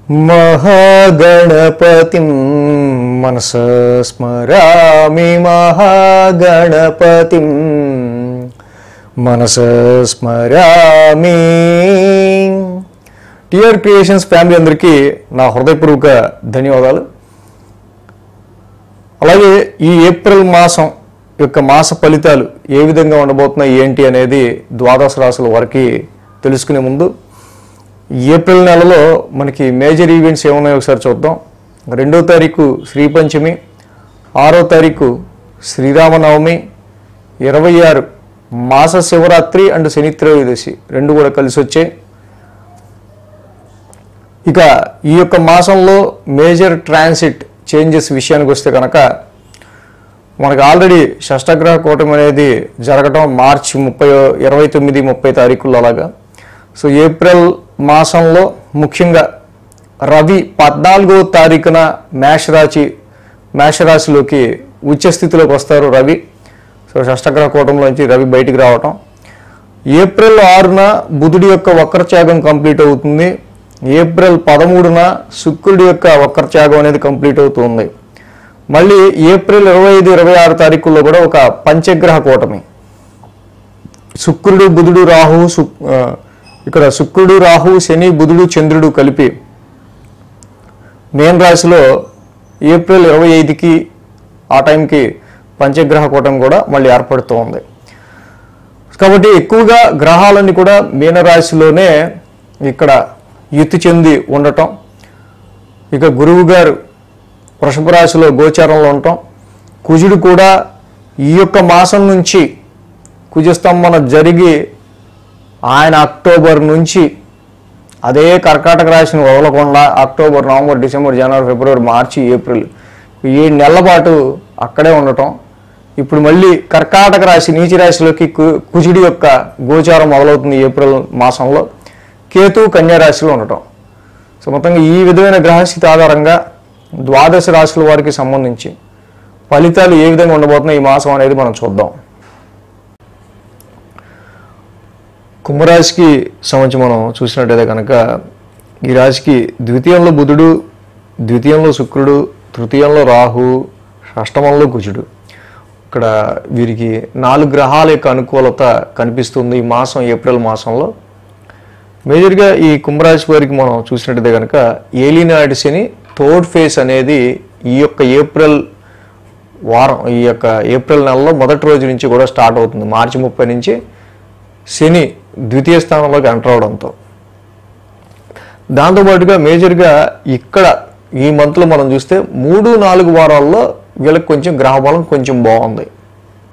महागणपतिं मनसा स्मरामि महागणपतिं मनसा स्मरामि। TR creations family అందరికీ నా హృదయపూర్వక ధన్యవాదాలు. అలాగే ఈ ఏప్రిల్ మాసం యొక్క మాస ఫలితాలు ఏ విధంగా ఉండబోతున్నాయి ఏంటి అనేది ద్వాదశ రాశుల వారికి తెలుసుకునే ముందు ఏప్రిల్ నెలలో మనకి మేజర్ ఈవెంట్స్ ఏమున్నాయో ఒకసారి చూద్దాం. 2వ తారీఖు శ్రీ పంచమి, 6వ తారీఖు శ్రీరామనవమి, 26 మాస శివరాత్రి అండ్ శని త్రయోదశి రెండు కూడా కలిసి వచ్చాయి. ఇక ఈ యొక్క మాసంలో మేజర్ ట్రాన్సిట్ చేంజెస్ విషయానికి వస్తే కనుక మనకు ఆల్రెడీ షష్టగ్రహ కూటమి అనేది జరగడం మార్చి 29-30 తారీఖుల్లో అలాగా. సో ఏప్రిల్ మాసంలో ముఖ్యంగా రవి 14వ తారీఖున మేషరాశిలోకి ఉచ్చస్థితిలోకి వస్తారు రవి. సో షష్టగ్రహ కూటంలోంచి రవి బయటికి రావటం. ఏప్రిల్ 6న బుధుడి యొక్క వక్రత్యాగం కంప్లీట్ అవుతుంది. ఏప్రిల్ 13న శుక్రుడి యొక్క వక్రత్యాగం అనేది కంప్లీట్ అవుతుంది. మళ్ళీ ఏప్రిల్ 25-26 తారీఖుల్లో కూడా ఒక పంచగ్రహ కూటమి శుక్రుడు బుధుడు రాహు ఇక్కడ శుక్రుడు రాహు శని బుధుడు చంద్రుడు కలిపి మేన్ రాశిలో ఏప్రిల్ 25కి ఆ టైంకి పంచగ్రహ కూటమి కూడా మళ్ళీ ఏర్పడుతూ ఉంది. కాబట్టి ఎక్కువగా గ్రహాలన్నీ కూడా మీనరాశిలోనే ఇక్కడ యుతి చెంది ఉండటం. ఇక గురువు గారు వృషభ రాశిలో గోచారంలో ఉండటం. కుజుడు కూడా ఈ యొక్క మాసం నుంచి కుజస్తంభన జరిగి ఆయన అక్టోబర్ నుంచి అదే కర్కాటక రాశిని వదలకుండా అక్టోబర్, నవంబర్, డిసెంబర్, జనవరి, ఫిబ్రవరి, మార్చి, ఏప్రిల్ 7 నెలల పాటు అక్కడే ఉండటం. ఇప్పుడు మళ్ళీ కర్కాటక రాశి నీచి రాశిలోకి కుజుడి యొక్క గోచారం మొదలవుతుంది ఏప్రిల్ మాసంలో. కేతు కన్యా రాశిలో ఉండటం. సో మొత్తంగా ఈ విధమైన గ్రహస్థితి ఆధారంగా ద్వాదశ రాశుల వారికి సంబంధించి ఫలితాలు ఏ విధంగా ఉండబోతున్నాయి ఈ మాసం అనేది మనం చూద్దాం. కుంభరాశికి సంబంధించి మనం చూసినట్టయితే కనుక ఈ రాశికి ద్వితీయంలో బుధుడు, ద్వితీయంలో శుక్రుడు, తృతీయంలో రాహు, షష్టమంలో కుజుడు. ఇక్కడ వీరికి 4 గ్రహాల యొక్క అనుకూలత కనిపిస్తుంది ఈ మాసం ఏప్రిల్ మాసంలో. మేజర్గా ఈ కుంభరాశి వారికి మనం చూసినట్టయితే కనుక ఏలినాటి శని థర్డ్ ఫేజ్ అనేది ఈ యొక్క ఏప్రిల్ నెలలో మొదటి రోజు నుంచి కూడా స్టార్ట్ అవుతుంది. మార్చి 30 నుంచి శని ద్వితీయ స్థానంలోకి ఎంటర్ అవడంతో దాంతోపాటుగా మేజర్గా ఇక్కడ ఈ మంత్లో మనం చూస్తే 3-4 వారాల్లో వీళ్ళకి కొంచెం గ్రహబలం కొంచెం బాగుంది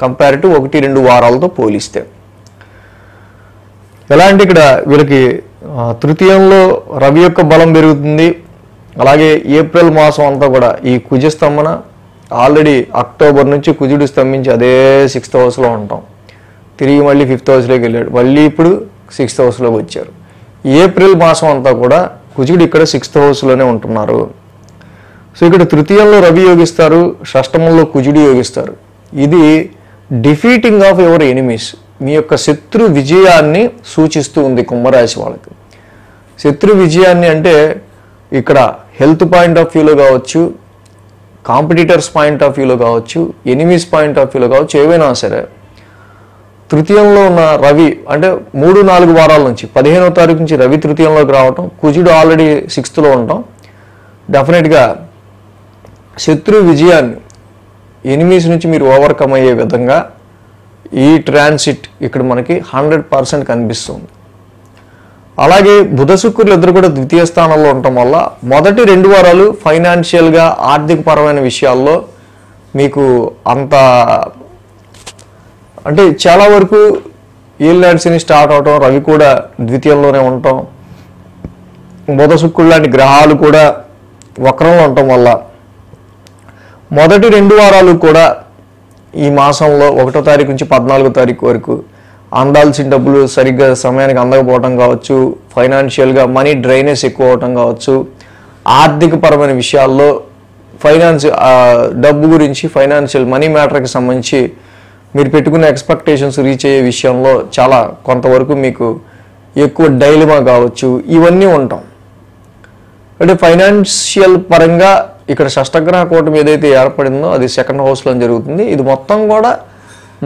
కంపారిటివ్ 1-2 వారాలతో పోలిస్తే. ఎలా అంటే ఇక్కడ వీళ్ళకి తృతీయంలో రవి యొక్క బలం పెరుగుతుంది. అలాగే ఏప్రిల్ మాసం అంతా కూడా ఈ కుజ స్తంభన ఆల్రెడీ అక్టోబర్ నుంచి కుజుడు స్తంభించి అదే 6th హౌస్లో ఉంటాం. తిరిగి మళ్ళీ 5th హౌస్లోకి వెళ్ళాడు. మళ్ళీ ఇప్పుడు 6th హౌస్లోకి వచ్చారు. ఏప్రిల్ మాసం అంతా కూడా కుజుడు ఇక్కడ 6th హౌస్లోనే ఉంటున్నారు. సో ఇక్కడ తృతీయంలో రవి యోగిస్తారు, షష్టమంలో కుజుడు యోగిస్తారు. ఇది డిఫీటింగ్ ఆఫ్ యువర్ ఎనిమీస్, మీ యొక్క శత్రు విజయాన్ని సూచిస్తూ ఉంది కుంభరాశి వాళ్ళకి. శత్రు విజయాన్ని అంటే ఇక్కడ హెల్త్ పాయింట్ ఆఫ్ వ్యూలో కావచ్చు, కాంపిటీటర్స్ పాయింట్ ఆఫ్ వ్యూలో కావచ్చు, ఎనిమీస్ పాయింట్ ఆఫ్ వ్యూలో కావచ్చు, ఏవైనా సరే తృతీయంలో ఉన్న రవి అంటే 3-4 వారాల నుంచి 15వ తారీఖు నుంచి రవి తృతీయంలోకి రావటం, కుజుడు ఆల్రెడీ 6th ఉండటం డెఫినెట్గా శత్రు విజయాన్ని ఎనిమీస్ నుంచి మీరు ఓవర్కమ్ అయ్యే విధంగా ఈ ట్రాన్సిట్ ఇక్కడ మనకి 100% కనిపిస్తుంది. అలాగే బుధ శుక్రులు ఇద్దరు కూడా ద్వితీయ స్థానంలో ఉండటం వల్ల మొదటి 2 వారాలు ఫైనాన్షియల్గా ఆర్థికపరమైన విషయాల్లో మీకు అంత అంటే చాలా వరకు ఏలినాటి శని స్టార్ట్ అవటం, రవి కూడా ద్వితీయంలోనే ఉండటం, బుధ శుక్రుడు లాంటి గ్రహాలు కూడా వక్రంలో ఉండటం వల్ల మొదటి 2 వారాలు కూడా ఈ మాసంలో 1వ తారీఖు నుంచి 14వ తారీఖు వరకు అందాల్సిన డబ్బులు సరిగ్గా సమయానికి అందకపోవటం కావచ్చు, ఫైనాన్షియల్గా మనీ డ్రైనేజ్ ఎక్కువ అవటం కావచ్చు, ఆర్థికపరమైన విషయాల్లో డబ్బు గురించి ఫైనాన్షియల్ మనీ మ్యాటర్కి సంబంధించి మీరు పెట్టుకున్న ఎక్స్పెక్టేషన్స్ రీచ్ అయ్యే విషయంలో చాలా కొంతవరకు మీకు ఎక్కువ డైలమా కావచ్చు, ఇవన్నీ ఉంటాం. అంటే ఫైనాన్షియల్ పరంగా ఇక్కడ షష్టగ్రహ కూటమి ఏదైతే ఏర్పడిందో అది సెకండ్ హౌస్లో జరుగుతుంది. ఇది మొత్తం కూడా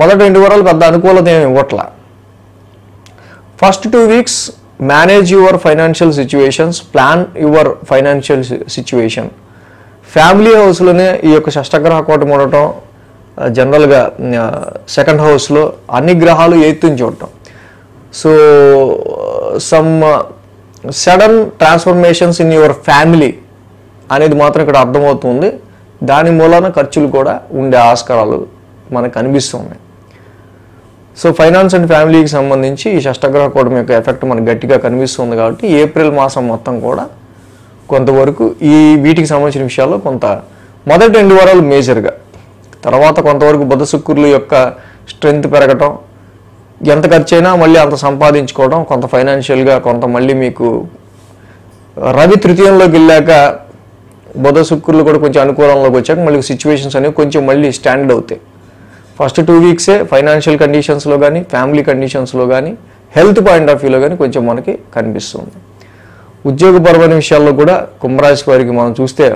మొదటి 2 వారాలు పెద్ద అనుకూలత ఏమి ఇవ్వట్లా. First 2 weeks manage your financial situations, plan your financial situation. Family హౌస్లోనే ఈ యొక్క షష్టగ్రహ కూటమి ఉండటం, జనరల్గా సెకండ్ హౌస్లో అన్ని గ్రహాలు 8th నుంచి ఉండటం. So some sudden transformations in your family అనేది మాత్రం ఇక్కడ అర్థమవుతుంది. దాని మూలాన ఖర్చులు కూడా ఉండే ఆస్కారాలు మనకు కనిపిస్తున్నాయి. సో ఫైనాన్స్ అండ్ ఫ్యామిలీకి సంబంధించి ఈ షష్టగ్రహ కూటమి యొక్క ఎఫెక్ట్ మనకు గట్టిగా కనిపిస్తుంది. కాబట్టి ఏప్రిల్ మాసం మొత్తం కూడా కొంతవరకు వీటికి సంబంధించిన విషయాల్లో కొంత మొదటి 2 వారాలు మేజర్గా, తర్వాత కొంతవరకు బుధ శుక్రుల యొక్క స్ట్రెంగ్త్ పెరగటం, ఎంత ఖర్చు అయినా మళ్ళీ అంత సంపాదించుకోవడం, కొంత ఫైనాన్షియల్గా కొంత మళ్ళీ మీకు రవి తృతీయంలోకి వెళ్ళాక బుధ శుక్రులు కూడా కొంచెం అనుకూలంలోకి వచ్చాక మళ్ళీ సిచ్యువేషన్స్ అనేవి కొంచెం మళ్ళీ స్టాండర్డ్ అవుతాయి. ఫస్ట్ 2 వీక్సే ఫైనాన్షియల్ కండిషన్స్లో కానీ, ఫ్యామిలీ కండిషన్స్లో కానీ, హెల్త్ పాయింట్ ఆఫ్ వ్యూలో కానీ కొంచెం మనకి కనిపిస్తుంది. ఉద్యోగపరమైన విషయాల్లో కూడా కుంభరాశి వారికి మనం చూస్తే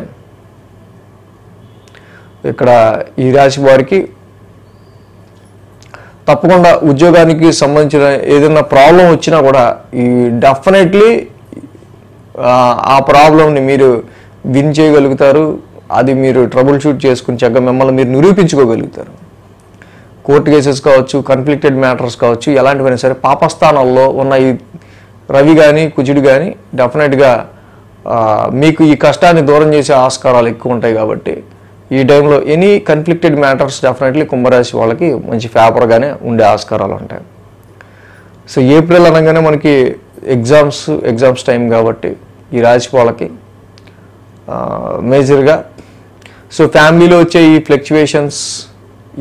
ఇక్కడ ఈ రాశి వారికి తప్పకుండా ఉద్యోగానికి సంబంధించిన ఏదైనా ప్రాబ్లం వచ్చినా కూడా ఈ డెఫినెట్లీ ఆ ప్రాబ్లంని మీరు విన్ చేయగలుగుతారు. అది మీరు ట్రబుల్ షూట్ చేసుకుని చక్కగా మిమ్మల్ని మీరు నిరూపించుకోగలుగుతారు. కోర్టు కేసెస్ కావచ్చు, కన్ఫ్లిక్టెడ్ మ్యాటర్స్ కావచ్చు, ఎలాంటివైనా సరే పాపస్థానాల్లో ఉన్న ఈ రవి కానీ కుజుడు కానీ డెఫినెట్గా మీకు ఈ కష్టాన్ని దూరం చేసే ఆస్కారాలు ఎక్కువ ఉంటాయి. కాబట్టి ఈ టైంలో ఎనీ కన్ఫ్లిక్టెడ్ మ్యాటర్స్ డెఫినెట్లీ కుంభరాశి వాళ్ళకి మంచి ఫేవర్గానే ఉండే ఆస్కారాలు ఉంటాయి. సో ఏప్రిల్ అనగానే మనకి ఎగ్జామ్స్ టైం కాబట్టి ఈ రాశి వాళ్ళకి మేజర్గా సో ఫ్యామిలీలో వచ్చే ఈ ఫ్లక్చువేషన్స్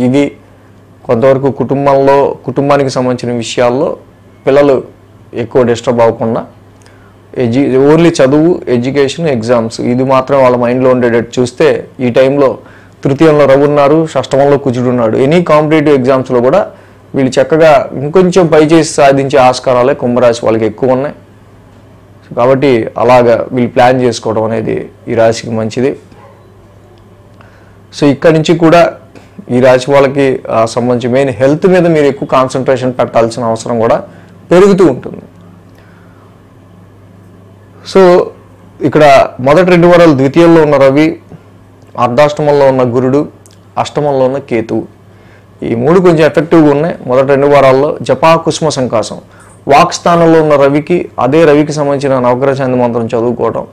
ఇవి కొంతవరకు కుటుంబానికి సంబంధించిన విషయాల్లో పిల్లలు ఎక్కువ డిస్టర్బ్ అవ్వకుండా ఓన్లీ చదువు, ఎడ్యుకేషన్, ఎగ్జామ్స్ ఇది మాత్రం వాళ్ళ మైండ్లో ఉండేటట్టు చూస్తే ఈ టైంలో తృతీయంలో రవి ఉన్నారు, షష్టమంలో కుజుడు ఉన్నాడు. ఎనీ కాంపిటేటివ్ ఎగ్జామ్స్లో కూడా వీళ్ళు చక్కగా ఇంకొంచెం పై చేసి సాధించే ఆస్కారాలే కుంభరాశి వాళ్ళకి ఎక్కువ ఉన్నాయి. కాబట్టి అలాగా వీళ్ళు ప్లాన్ చేసుకోవడం అనేది ఈ రాశికి మంచిది. సో ఇక్కడి నుంచి కూడా ఈ రాశి వాళ్ళకి సంబంధించి మెయిన్ హెల్త్ మీద మీరు ఎక్కువ కాన్సన్ట్రేషన్ పెట్టాల్సిన అవసరం కూడా పెరుగుతూ ఉంటుంది. సో ఇక్కడ మొదటి 2 వారాలు ద్వితీయంలో ఉన్న రవి, అర్ధాష్టమంలో ఉన్న గురుడు, అష్టమంలో ఉన్న కేతువు, ఈ 3 కొంచెం ఎఫెక్టివ్గా ఉన్నాయి. మొదటి 2 వారాల్లో జపా కుసుమ సంకాసం, వాక్ స్థానంలో ఉన్న రవికి అదే రవికి సంబంధించిన నవగ్రహ శాంతి మంత్రం చదువుకోవడం,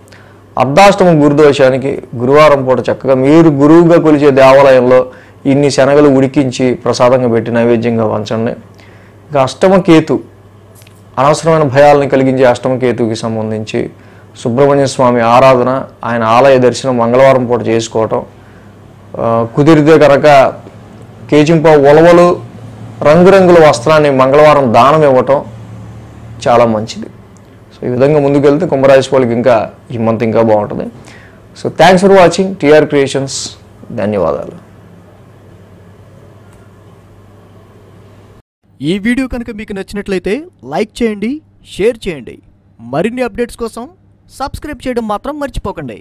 అర్ధాష్టమ గురుదోషానికి గురువారం పూట చక్కగా మీరు గురువుగా కొలిచే దేవాలయంలో ఇన్ని శనగలు ఉడికించి ప్రసాదంగా పెట్టి నైవేద్యంగా వంచండి. ఇక అష్టమ కేతు, అనవసరమైన భయాలను కలిగించే అష్టమ కేతువుకి సంబంధించి సుబ్రహ్మణ్య స్వామి ఆరాధన, ఆయన ఆలయ దర్శనం మంగళవారం పూట చేసుకోవటం, కుదిరితే కనుక కేజింప ఉలవలు రంగురంగుల వస్త్రాన్ని మంగళవారం దానం ఇవ్వటం చాలా మంచిది. సో ఈ విధంగా ముందుకెళ్తే కుంభరాశి వాళ్ళకి ఇంకా ఈ మంత్ ఇంకా బాగుంటుంది. So thanks for watching TR Creations. ధన్యవాదాలు. ఈ వీడియో కనుక మీకు నచ్చినట్లయితే లైక్ చేయండి, షేర్ చేయండి. మరిన్ని అప్డేట్స్ కోసం సబ్స్క్రైబ్ చేయడం మాత్రం మర్చిపోకండి.